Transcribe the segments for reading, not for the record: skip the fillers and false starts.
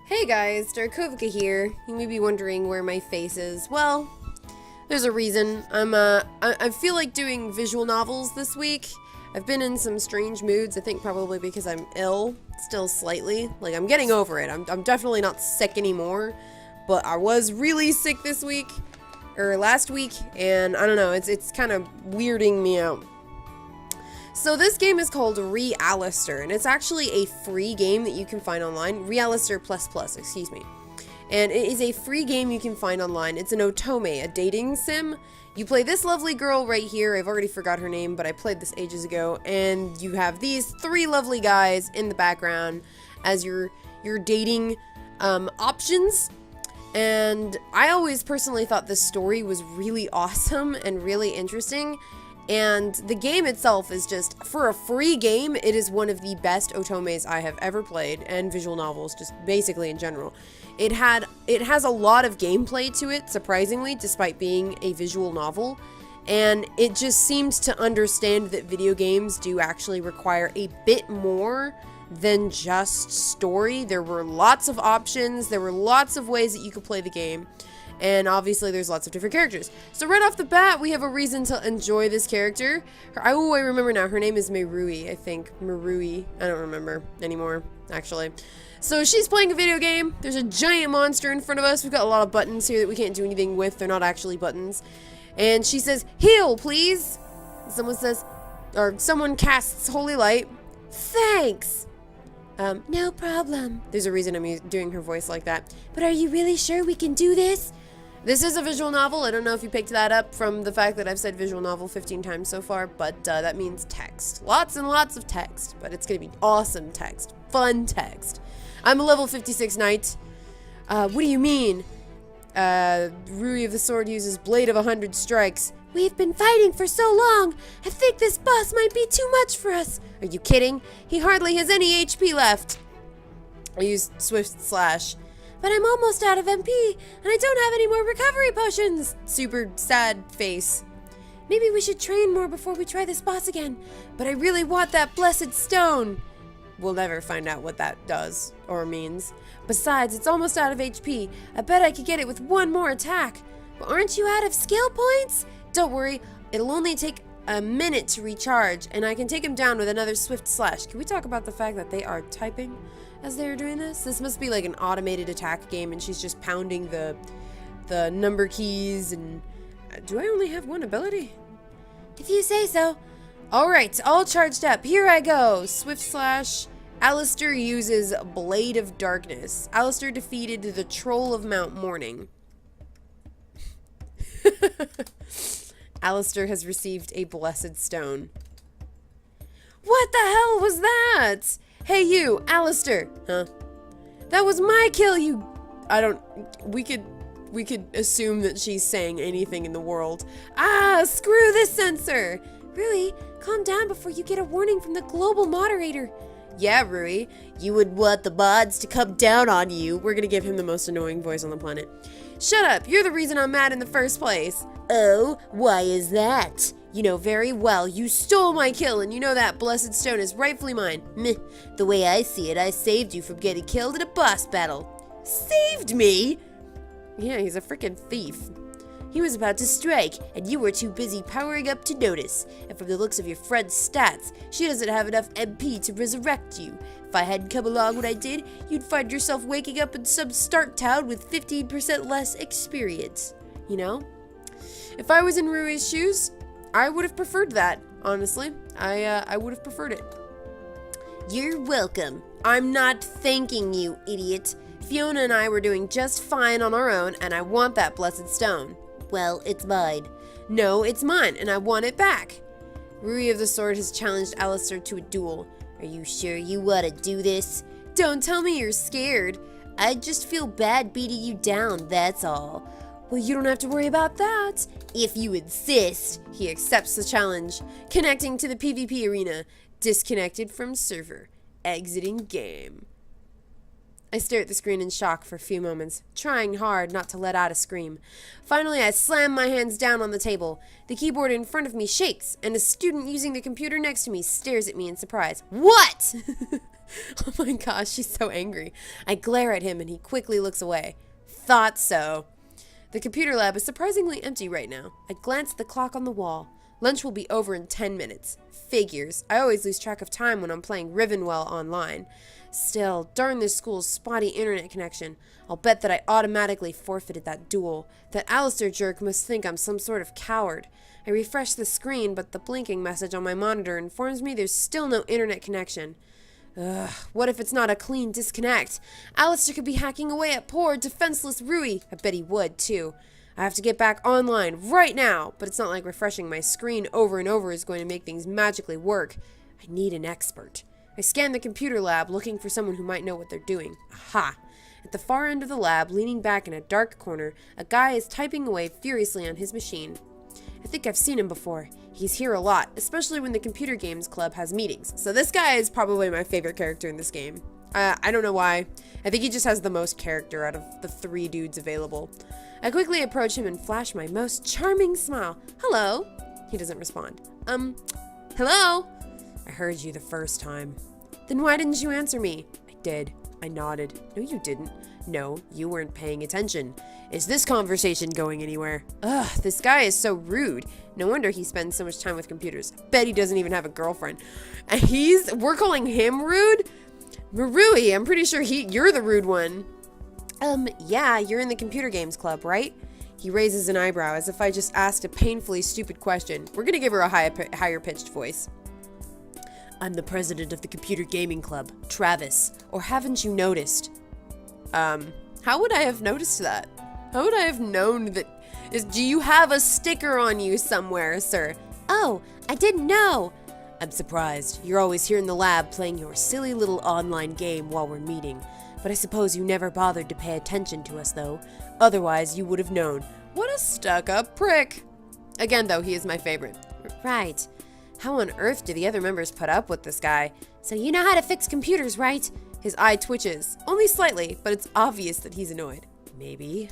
Hey guys, Darkovika here. You may be wondering where my face is. Well, there's a reason. I feel like doing visual novels this week. I've been in some strange moods, I think probably because I'm ill, still slightly. Like, I'm getting over it. I'm definitely not sick anymore, but I was really sick this week, or last week, and I don't know, it's kind of weirding me out. So this game is called ALISTAIR, and it's actually a free game that you can find online. ALISTAIR++, excuse me. And it is a free game you can find online. It's an otome, a dating sim. You play this lovely girl right here. I've already forgot her name, but I played this ages ago. And you have these three lovely guys in the background as your dating options. And I always personally thought this story was really awesome and really interesting. And the game itself is just, for a free game, it is one of the best otomes I have ever played, and visual novels, just basically in general. It has a lot of gameplay to it, surprisingly, despite being a visual novel, and it just seems to understand that video games do actually require a bit more than just story. There were lots of options, there were lots of ways that you could play the game. And obviously there's lots of different characters. So right off the bat, we have a reason to enjoy this character. I remember now. Her name is Merui, I think. Merui. I don't remember anymore, actually. So she's playing a video game. There's a giant monster in front of us. We've got a lot of buttons here that we can't do anything with. They're not actually buttons. And she says, "Heal, please." Someone says, or someone casts Holy Light. "Thanks." No problem. There's a reason I'm doing her voice like that. "But are you really sure we can do this?" This is a visual novel. I don't know if you picked that up from the fact that I've said visual novel 15 times so far, but that means text. Lots and lots of text, but it's going to be awesome text. Fun text. I'm a level 56 knight. What do you mean? Rui of the Sword uses Blade of 100 Strikes. "We've been fighting for so long. I think this boss might be too much for us." "Are you kidding? He hardly has any HP left." I use Swift Slash. "But I'm almost out of MP, and I don't have any more recovery potions." Super sad face. "Maybe we should train more before we try this boss again. But I really want that blessed stone." We'll never find out what that does or means. "Besides, it's almost out of HP. I bet I could get it with one more attack." "But aren't you out of skill points?" "Don't worry, it'll only take a minute to recharge, and I can take him down with another Swift Slash." Can we talk about the fact that they are typing as they're doing this? This must be like an automated attack game, and she's just pounding the number keys. And do I only have one ability? "If you say so." Alright, all charged up. Here I go. Swift Slash. ALISTAIR uses Blade of Darkness. ALISTAIR defeated the Troll of Mount Morning. ALISTAIR has received a blessed stone. What the hell was that? "Hey you, ALISTAIR." Huh? "That was my kill, you..." We could assume that she's saying anything in the world. "Ah, screw this censor." "Rui, calm down before you get a warning from the global moderator." "Yeah, Rui, you would want the mods to come down on you." We're gonna give him the most annoying voice on the planet. "Shut up, you're the reason I'm mad in the first place." "Oh, why is that?" "You know very well you stole my kill, and you know that blessed stone is rightfully mine." "Meh, the way I see it, I saved you from getting killed in a boss battle." "Saved me?" Yeah, he's a freaking thief. "He was about to strike, and you were too busy powering up to notice. And from the looks of your friend's stats, she doesn't have enough MP to resurrect you. If I hadn't come along when I did, you'd find yourself waking up in some Stark town with 15% less experience." You know? If I was in Rui's shoes, I would have preferred that, honestly. I would have preferred it. "You're welcome." "I'm not thanking you, idiot. Fiona and I were doing just fine on our own, and I want that blessed stone." "Well, it's mine." "No, it's mine, and I want it back." Rui of the Sword has challenged ALISTAIR to a duel. "Are you sure you want to do this?" "Don't tell me you're scared." "I just feel bad beating you down, that's all." "Well, you don't have to worry about that." "If you insist." He accepts the challenge. Connecting to the PvP arena. Disconnected from server. Exiting game. I stare at the screen in shock for a few moments, trying hard not to let out a scream. Finally, I slam my hands down on the table. The keyboard in front of me shakes, and a student using the computer next to me stares at me in surprise. What? Oh my gosh, she's so angry. I glare at him, and he quickly looks away. Thought so. The computer lab is surprisingly empty right now. I glance at the clock on the wall. Lunch will be over in 10 minutes. Figures. I always lose track of time when I'm playing Rivenwell online. Still, darn this school's spotty internet connection. I'll bet that I automatically forfeited that duel. That ALISTAIR jerk must think I'm some sort of coward. I refresh the screen, but the blinking message on my monitor informs me there's still no internet connection. Ugh, what if it's not a clean disconnect? ALISTAIR could be hacking away at poor, defenseless Rui. I bet he would, too. I have to get back online right now, but it's not like refreshing my screen over and over is going to make things magically work. I need an expert. I scan the computer lab, looking for someone who might know what they're doing. Aha! At the far end of the lab, leaning back in a dark corner, a guy is typing away furiously on his machine. I think I've seen him before. He's here a lot, especially when the computer games club has meetings. So this guy is probably my favorite character in this game. I don't know why. I think he just has the most character out of the 3 dudes available. I quickly approach him and flash my most charming smile. Hello? He doesn't respond. Hello? I heard you the first time. Then why didn't you answer me? I did. I nodded. No, you didn't. No, you weren't paying attention. Is this conversation going anywhere? Ugh, this guy is so rude. No wonder he spends so much time with computers. Bet he doesn't even have a girlfriend. And we're calling him rude? Marui, I'm pretty sure you're the rude one. Yeah, you're in the computer games club, right? He raises an eyebrow as if I just asked a painfully stupid question. We're gonna give her a higher pitched voice. I'm the president of the computer gaming club, Travis. Or haven't you noticed? How would I have noticed that? How would I have known that? Do you have a sticker on you somewhere, sir? Oh, I didn't know. I'm surprised. You're always here in the lab playing your silly little online game while we're meeting. But I suppose you never bothered to pay attention to us, though. Otherwise, you would have known. What a stuck-up prick. Again, though, he is my favorite. Right. How on earth do the other members put up with this guy? So you know how to fix computers, right? His eye twitches. Only slightly, but it's obvious that he's annoyed. Maybe.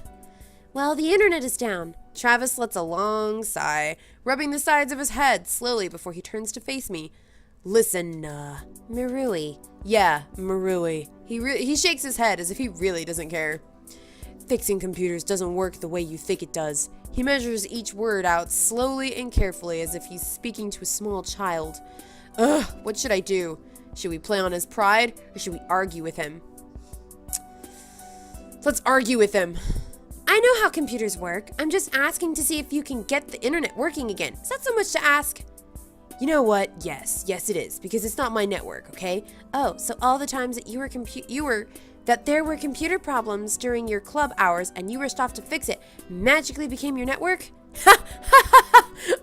Well, the internet is down. Travis lets a long sigh, rubbing the sides of his head slowly before he turns to face me. Listen, Marui. Yeah, Marui. He shakes his head as if he really doesn't care. Fixing computers doesn't work the way you think it does. He measures each word out slowly and carefully as if he's speaking to a small child. Ugh, what should I do? Should we play on his pride, or should we argue with him? Let's argue with him. I know how computers work. I'm just asking to see if you can get the internet working again. Is that so much to ask? You know what? Yes it is, because it's not my network, okay? Oh, so all the times that there were computer problems during your club hours and you rushed off to fix it magically became your network?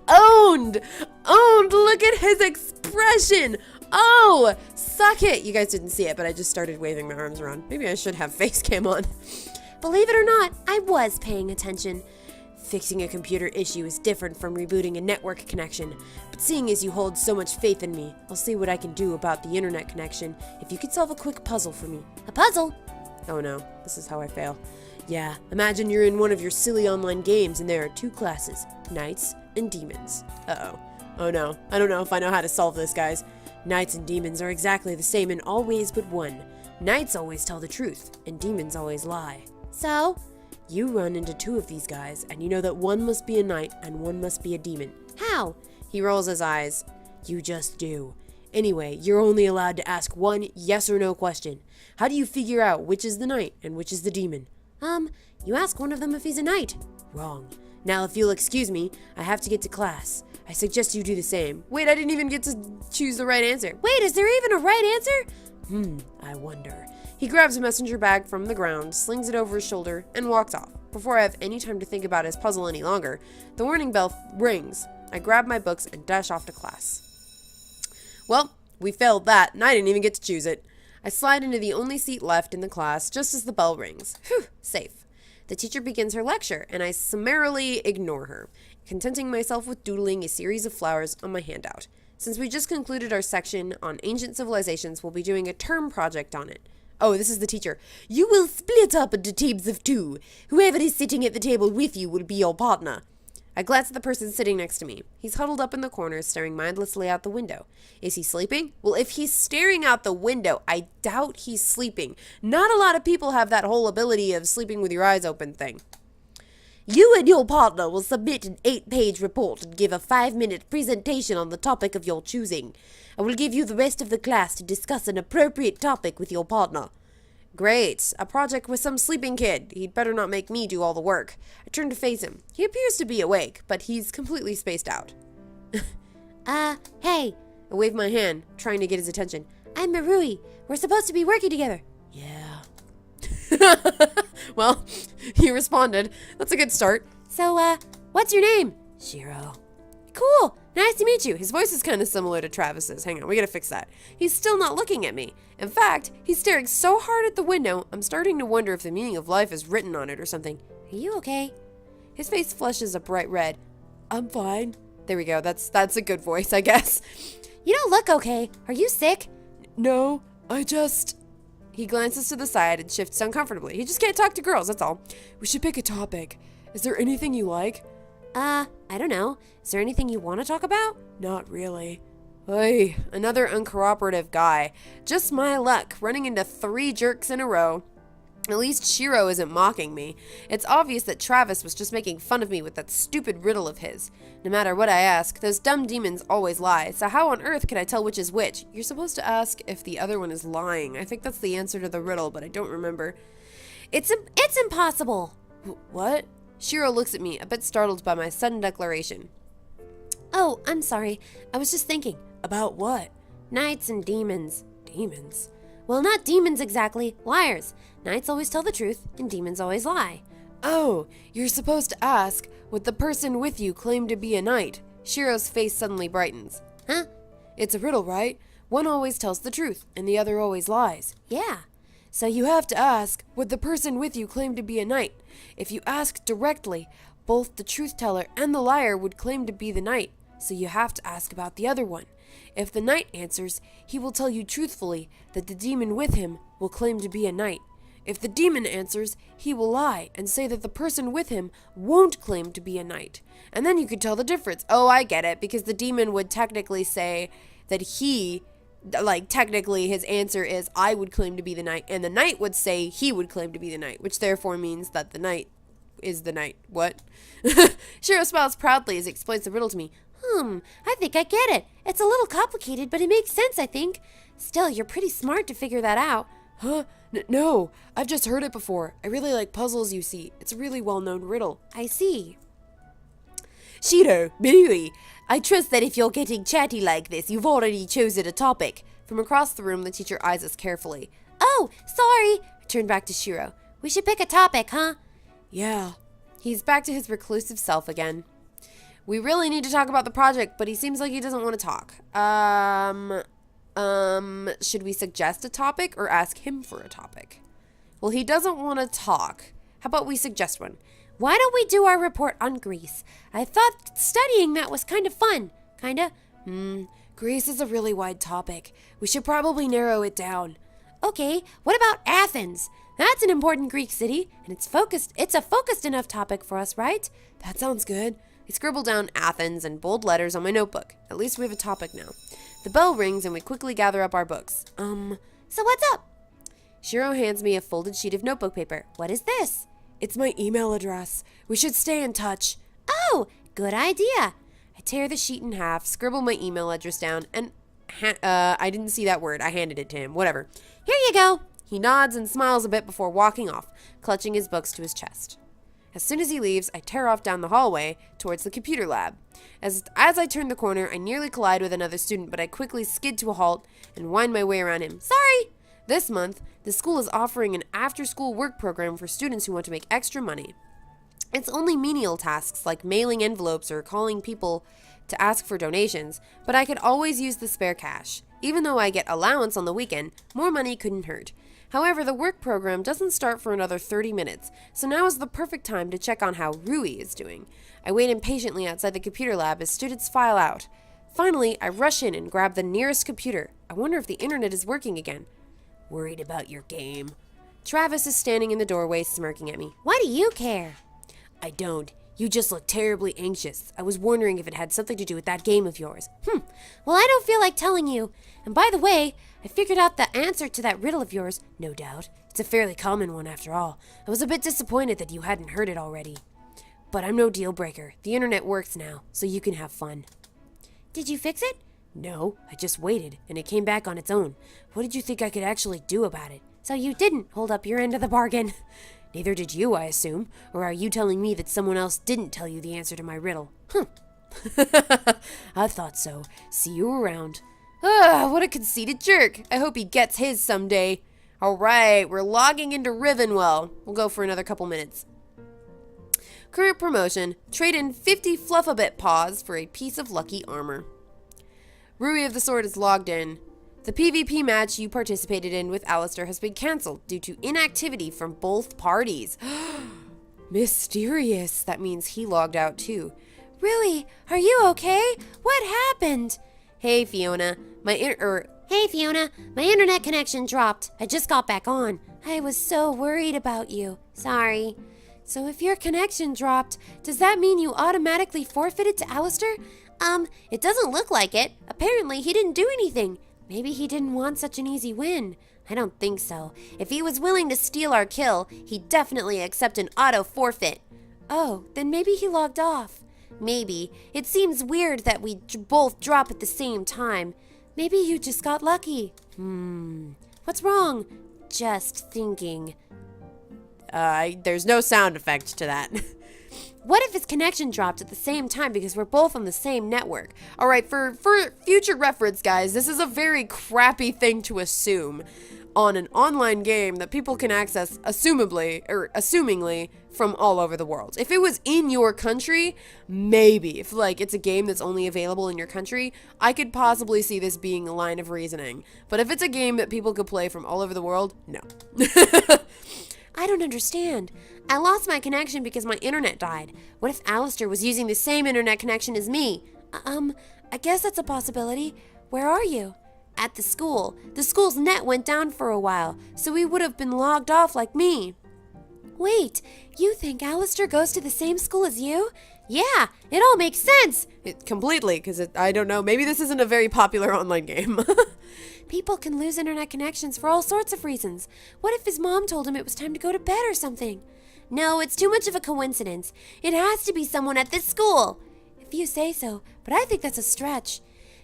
Owned! Look at his expression! Oh, suck it! You guys didn't see it, but I just started waving my arms around. Maybe I should have face cam on. Believe it or not, I was paying attention. Fixing a computer issue is different from rebooting a network connection, but seeing as you hold so much faith in me, I'll see what I can do about the internet connection if you could solve a quick puzzle for me. A puzzle? Oh no, this is how I fail. Yeah, imagine you're in one of your silly online games and there are 2 classes, knights and demons. Uh-oh. Oh no, I don't know if I know how to solve this, guys. Knights and demons are exactly the same in all ways but one. Knights always tell the truth, and demons always lie. So? You run into 2 of these guys, and you know that one must be a knight and one must be a demon. How? He rolls his eyes. You just do. Anyway, you're only allowed to ask one yes or no question. How do you figure out which is the knight and which is the demon? You ask one of them if he's a knight. Wrong. Now, if you'll excuse me, I have to get to class. I suggest you do the same. Wait, I didn't even get to choose the right answer. Wait, is there even a right answer? I wonder. He grabs a messenger bag from the ground, slings it over his shoulder, and walks off. Before I have any time to think about his puzzle any longer, the warning bell rings. I grab my books and dash off to class. Well, we failed that, and I didn't even get to choose it. I slide into the only seat left in the class just as the bell rings. Whew, safe. The teacher begins her lecture, and I summarily ignore her, contenting myself with doodling a series of flowers on my handout. Since we just concluded our section on ancient civilizations, we'll be doing a term project on it. Oh, this is the teacher. You will split up into teams of 2. Whoever is sitting at the table with you will be your partner. I glance at the person sitting next to me. He's huddled up in the corner, staring mindlessly out the window. Is he sleeping? Well, if he's staring out the window, I doubt he's sleeping. Not a lot of people have that whole ability of sleeping with your eyes open thing. You and your partner will submit an 8-page report and give a 5-minute presentation on the topic of your choosing. I will give you the rest of the class to discuss an appropriate topic with your partner. Great. A project with some sleeping kid. He'd better not make me do all the work. I turn to face him. He appears to be awake, but he's completely spaced out. Hey. I wave my hand, trying to get his attention. I'm Marui. We're supposed to be working together. Yeah. Well, he responded. That's a good start. So, what's your name? Shiro. Cool. Nice to meet you. His voice is kind of similar to Travis's. Hang on, we gotta fix that. He's still not looking at me. In fact, he's staring so hard at the window, I'm starting to wonder if the meaning of life is written on it or something. Are you okay? His face flushes a bright red. I'm fine. There we go. That's a good voice, I guess. You don't look okay. Are you sick? No, I just... He glances to the side and shifts uncomfortably. He just can't talk to girls, that's all. We should pick a topic. Is there anything you like? I don't know. Is there anything you want to talk about? Not really. Oy, another uncooperative guy. Just my luck, running into 3 jerks in a row. At least Shiro isn't mocking me. It's obvious that Travis was just making fun of me with that stupid riddle of his. No matter what I ask, those dumb demons always lie, so how on earth can I tell which is which? You're supposed to ask if the other one is lying. I think that's the answer to the riddle, but I don't remember. It's impossible. What? Shiro looks at me, a bit startled by my sudden declaration. Oh, I'm sorry. I was just thinking. About what? Knights and demons. Demons? Well, not demons exactly. Liars. Knights always tell the truth, and demons always lie. Oh, you're supposed to ask, would the person with you claim to be a knight? Shiro's face suddenly brightens. Huh? It's a riddle, right? One always tells the truth, and the other always lies. Yeah. So you have to ask, would the person with you claim to be a knight? If you ask directly, both the truth teller and the liar would claim to be the knight, so you have to ask about the other one. If the knight answers, he will tell you truthfully that the demon with him will claim to be a knight. If the demon answers, he will lie and say that the person with him won't claim to be a knight. And then you could tell the difference. Oh, I get it, because the demon would technically say that technically his answer is, I would claim to be the knight, and the knight would say he would claim to be the knight, which therefore means that the knight is the knight. What? Shiro smiles proudly as he explains the riddle to me. I think I get it. It's a little complicated, but it makes sense, I think. Still, you're pretty smart to figure that out. Huh? No, I've just heard it before. I really like puzzles, you see. It's a really well-known riddle. I see. Shiro, Marui, I trust that if you're getting chatty like this, you've already chosen a topic. From across the room, the teacher eyes us carefully. Oh, sorry. I turn back to Shiro. We should pick a topic, huh? Yeah. He's back to his reclusive self again. We really need to talk about the project, but he seems like he doesn't want to talk. Should we suggest a topic or ask him for a topic? Well, he doesn't want to talk. How about we suggest one? Why don't we do our report on Greece? I thought studying that was kind of fun. Kinda? Greece is a really wide topic. We should probably narrow it down. Okay, what about Athens? That's an important Greek city, and it's a focused enough topic for us, right? That sounds good. I scribbled down Athens in bold letters on my notebook. At least we have a topic now. The bell rings and we quickly gather up our books. So what's up? Shiro hands me a folded sheet of notebook paper. What is this? It's my email address. We should stay in touch. Oh, good idea. I tear the sheet in half, scribble my email address down, and I didn't see that word. I handed it to him. Whatever. Here you go. He nods and smiles a bit before walking off, clutching his books to his chest. As soon as he leaves, I tear off down the hallway towards the computer lab. As I turn the corner, I nearly collide with another student, but I quickly skid to a halt and wind my way around him. Sorry! This month, the school is offering an after-school work program for students who want to make extra money. It's only menial tasks like mailing envelopes or calling people to ask for donations, but I could always use the spare cash. Even though I get allowance on the weekend, more money couldn't hurt. However, the work program doesn't start for another 30 minutes, so now is the perfect time to check on how Rui is doing. I wait impatiently outside the computer lab as students file out. Finally, I rush in and grab the nearest computer. I wonder if the internet is working again. Worried about your game. Travis is standing in the doorway smirking at me. Why do you care? I don't. You just look terribly anxious. I was wondering if it had something to do with that game of yours. Well, I don't feel like telling you. And by the way, I figured out the answer to that riddle of yours, no doubt. It's a fairly common one after all. I was a bit disappointed that you hadn't heard it already. But I'm no deal breaker. The internet works now, so you can have fun. Did you fix it? No, I just waited, and it came back on its own. What did you think I could actually do about it? So you didn't hold up your end of the bargain. Neither did you, I assume. Or are you telling me that someone else didn't tell you the answer to my riddle? I thought so. See you around. What a conceited jerk. I hope he gets his someday. Alright, we're logging into Rivenwell. We'll go for another couple minutes. Current promotion. Trade in 50 Fluffabit paws for a piece of lucky armor. Rui of the Sword is logged in. The PvP match you participated in with ALISTAIR has been cancelled due to inactivity from both parties. Mysterious. That means he logged out too. Rui, are you okay? What happened? Hey Fiona, my internet connection dropped. I just got back on. I was so worried about you. Sorry. So if your connection dropped, does that mean you automatically forfeited to ALISTAIR? It doesn't look like it. Apparently he didn't do anything. Maybe he didn't want such an easy win. I don't think so. If he was willing to steal our kill, he'd definitely accept an auto forfeit. Oh, then maybe he logged off. Maybe. It seems weird that we both drop at the same time. Maybe you just got lucky. What's wrong? Just thinking. There's no sound effect to that. What if his connection dropped at the same time because we're both on the same network? Alright, for future reference, guys, this is a very crappy thing to assume on an online game that people can access assumingly from all over the world. If it was in your country, maybe. If it's a game that's only available in your country, I could possibly see this being a line of reasoning. But if it's a game that people could play from all over the world, no. I don't understand. I lost my connection because my internet died. What if ALISTAIR was using the same internet connection as me? I guess that's a possibility. Where are you? At the school. The school's net went down for a while, so we would have been logged off like me. Wait, you think ALISTAIR goes to the same school as you? Yeah, it all makes sense. Completely, because I don't know, maybe this isn't a very popular online game. People can lose internet connections for all sorts of reasons. What if his mom told him it was time to go to bed or something? No, it's too much of a coincidence. It has to be someone at this school. If you say so, but I think that's a stretch.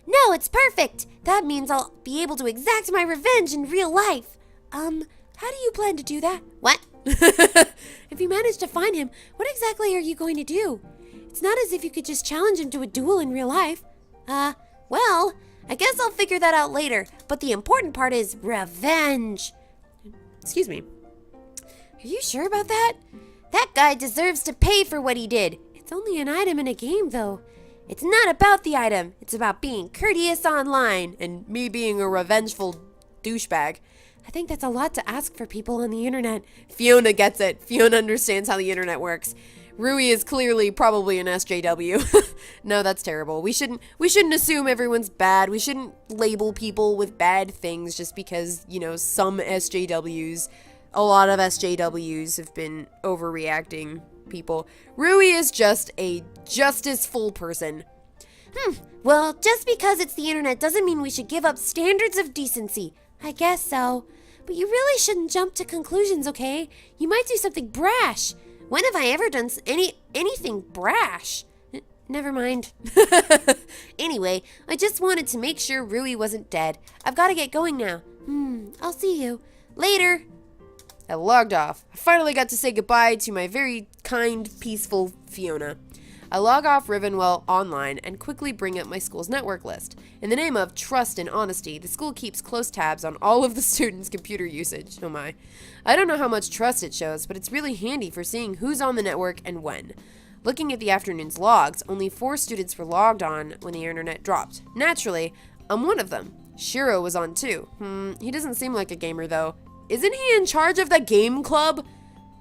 No, it's perfect. That means I'll be able to exact my revenge in real life. How do you plan to do that? What? If you manage to find him, what exactly are you going to do? It's not as if you could just challenge him to a duel in real life. Well, I guess I'll figure that out later, but the important part is revenge. Excuse me. Are you sure about that? That guy deserves to pay for what he did. It's only an item in a game, though. It's not about the item. It's about being courteous online and me being a revengeful douchebag. I think that's a lot to ask for people on the internet. Fiona gets it. Fiona understands how the internet works. Rui is clearly probably an SJW. No, that's terrible. We shouldn't assume everyone's bad. We shouldn't label people with bad things just because, some SJWs, a lot of SJWs have been overreacting people. Rui is just a justiceful person. Well, just because it's the internet doesn't mean we should give up standards of decency. I guess so. But you really shouldn't jump to conclusions, okay? You might do something brash. When have I ever done anything brash? Never mind. Anyway, I just wanted to make sure Rui wasn't dead. I've got to get going now. I'll see you. Later. I logged off. I finally got to say goodbye to my very kind, peaceful Fiona. I log off Rivenwell online and quickly bring up my school's network list. In the name of trust and honesty, the school keeps close tabs on all of the students' computer usage. Oh my. I don't know how much trust it shows, but it's really handy for seeing who's on the network and when. Looking at the afternoon's logs, only 4 students were logged on when the internet dropped. Naturally, I'm one of them. Shiro was on too. He doesn't seem like a gamer though. Isn't he in charge of the game club?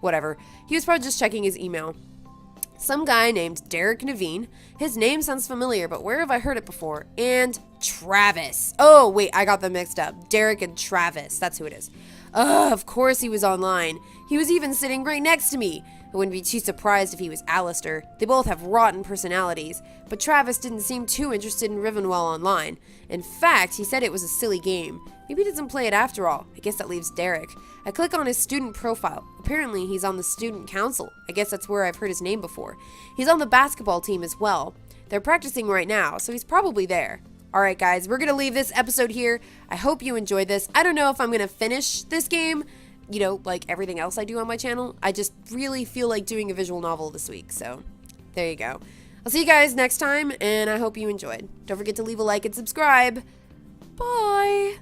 Whatever. He was probably just checking his email. Some guy named Derek Naveen. His name sounds familiar, but where have I heard it before? And Travis. Oh, wait, I got them mixed up. Derek and Travis. That's who it is. Of course he was online. He was even sitting right next to me. I wouldn't be too surprised if he was ALISTAIR. They both have rotten personalities, but Travis didn't seem too interested in Rivenwell Online. In fact, he said it was a silly game. Maybe he doesn't play it after all. I guess that leaves Derek. I click on his student profile. Apparently, he's on the student council. I guess that's where I've heard his name before. He's on the basketball team as well. They're practicing right now, so he's probably there. Alright guys, we're going to leave this episode here. I hope you enjoyed this. I don't know if I'm going to finish this game, you know, like everything else I do on my channel. I just really feel like doing a visual novel this week, so there you go. I'll see you guys next time, and I hope you enjoyed. Don't forget to leave a like and subscribe. Bye!